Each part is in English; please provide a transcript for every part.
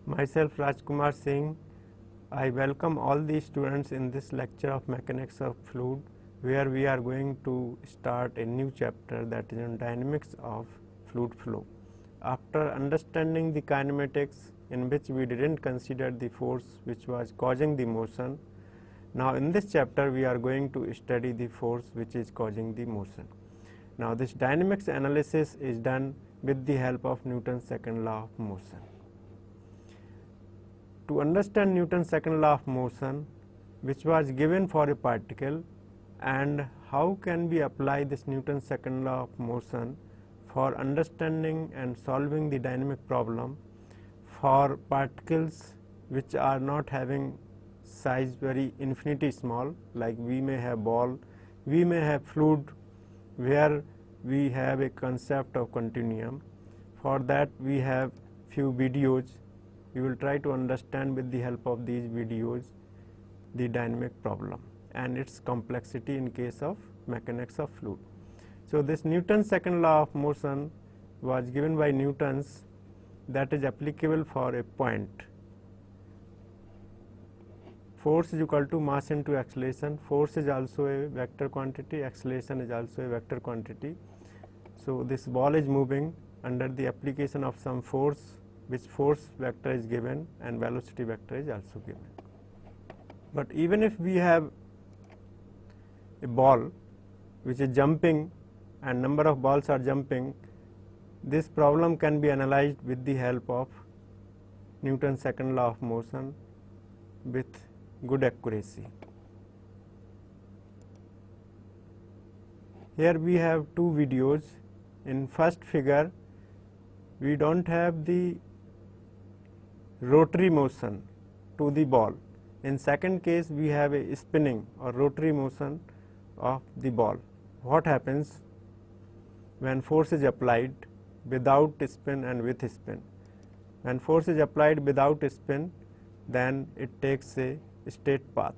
Myself Rajkumar Singh. I welcome all the students in this lecture of mechanics of fluid, where we are going to start a new chapter, that is on dynamics of fluid flow. After understanding the kinematics, in which we didn't consider the force which was causing the motion, now in this chapter we are going to study the force which is causing the motion. Now this dynamics analysis is done with the help of Newton's second law of motion. To understand Newton's second law of motion, which was given for a particle, and how can we apply this Newton's second law of motion for understanding and solving the dynamic problem for particles which are not having size very infinity small, like we may have ball, we may have fluid where we have a concept of continuum. For that we have few videos. We will try to understand with the help of these videos the dynamic problem and its complexity in case of mechanics of fluid. So this Newton's second law of motion was given by Newton's, that is applicable for a point. Force is equal to mass into acceleration. Force is also a vector quantity, acceleration is also a vector quantity. So this ball is moving under the application of some force, which force vector is given and velocity vector is also given. But even if we have a ball which is jumping and number of balls are jumping, this problem can be analyzed with the help of Newton's second law of motion with good accuracy. Here we have two videos. In first figure we don't have the rotary motion to the ball. In second case we have a spinning or rotary motion of the ball. What happens when force is applied without spin and with spin? When force is applied without spin, then it takes a straight path.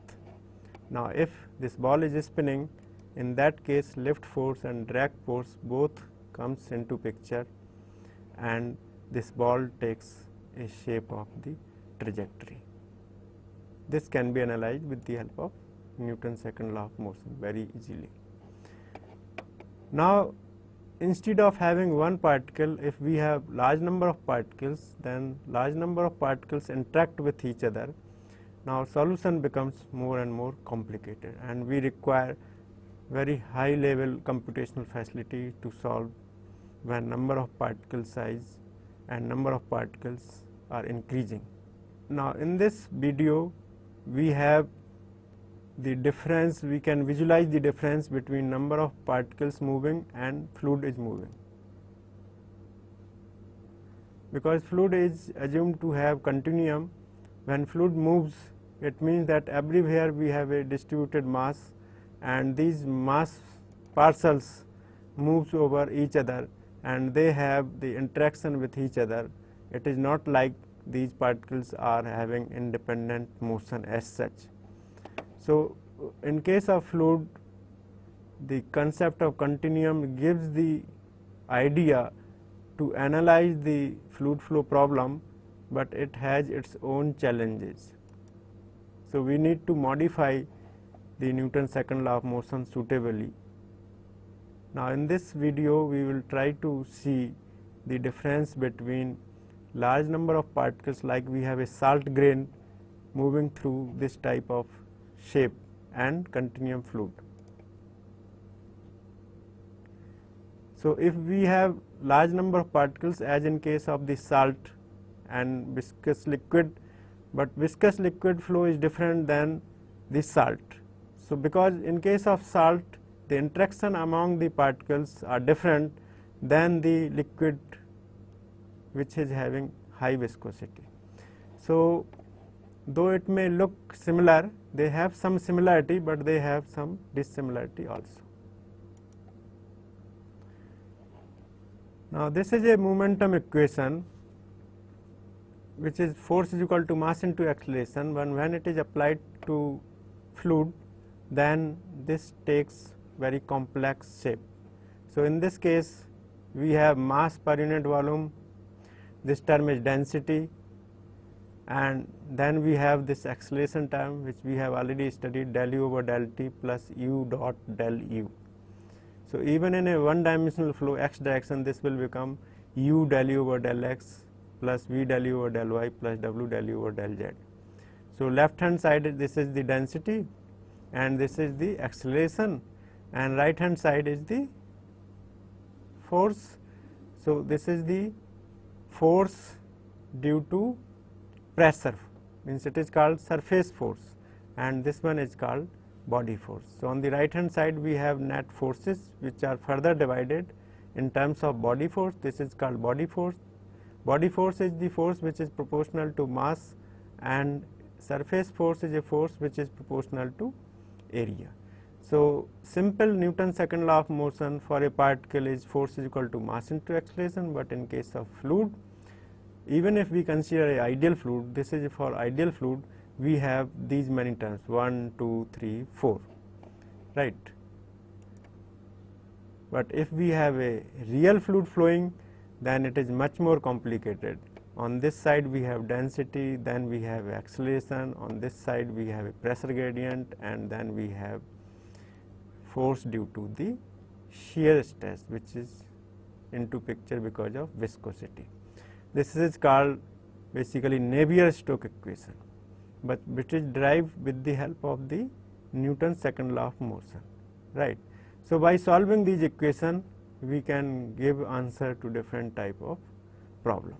Now if this ball is spinning, in that case lift force and drag force both comes into picture and this ball takes a shape of the trajectory. This can be analyzed with the help of Newton's second law of motion very easily. Now instead of having one particle, if we have large number of particles, then large number of particles interact with each other. Now solution becomes more and more complicated and we require very high level computational facility to solve when number of particle size and number of particles are increasing. Now in this video we have the difference, we can visualize the difference between number of particles moving and fluid is moving. Because fluid is assumed to have continuum, when fluid moves, it means that everywhere we have a distributed mass and these mass parcels moves over each other and they have the interaction with each other. It is not like these particles are having independent motion as such. So in case of fluid, the concept of continuum gives the idea to analyze the fluid flow problem, but it has its own challenges. So we need to modify the Newton's second law of motion suitably. Now in this video we will try to see the difference between large number of particles, like we have a salt grain moving through this type of shape, and continuum fluid. So if we have large number of particles, as in case of the salt and viscous liquid, but viscous liquid flow is different than the salt. So because in case of salt the interaction among the particles are different than the liquid which is having high viscosity. So though it may look similar, they have some similarity, but they have some dissimilarity also. Now this is a momentum equation which is force is equal to mass into acceleration. When it is applied to fluid, then this takes very complex shape. So in this case we have mass per unit volume, this term is density, and then we have this acceleration term which we have already studied, del u over del t plus u dot del u. So, even in a one dimensional flow x direction, this will become u del u over del x plus v del u over del y plus w del u over del z. So, left hand side this is the density and this is the acceleration, and right hand side is the force. So, this is the force due to pressure, means it is called surface force, and this one is called body force. So, on the right hand side we have net forces which are further divided in terms of body force. This is called body force. Body force is the force which is proportional to mass, and surface force is a force which is proportional to area. So, simple Newton's second law of motion for a particle is force is equal to mass into acceleration, but in case of fluid, even if we consider a ideal fluid, this is for ideal fluid, we have these many terms 1, 2, 3, 4, right. But if we have a real fluid flowing, then it is much more complicated. On this side we have density, then we have acceleration, on this side we have a pressure gradient, and then we have force due to the shear stress which is into picture because of viscosity. This is called basically Navier-Stokes equation, but which is derived with the help of the Newton's second law of motion, right. So, by solving these equations we can give answer to different type of problem.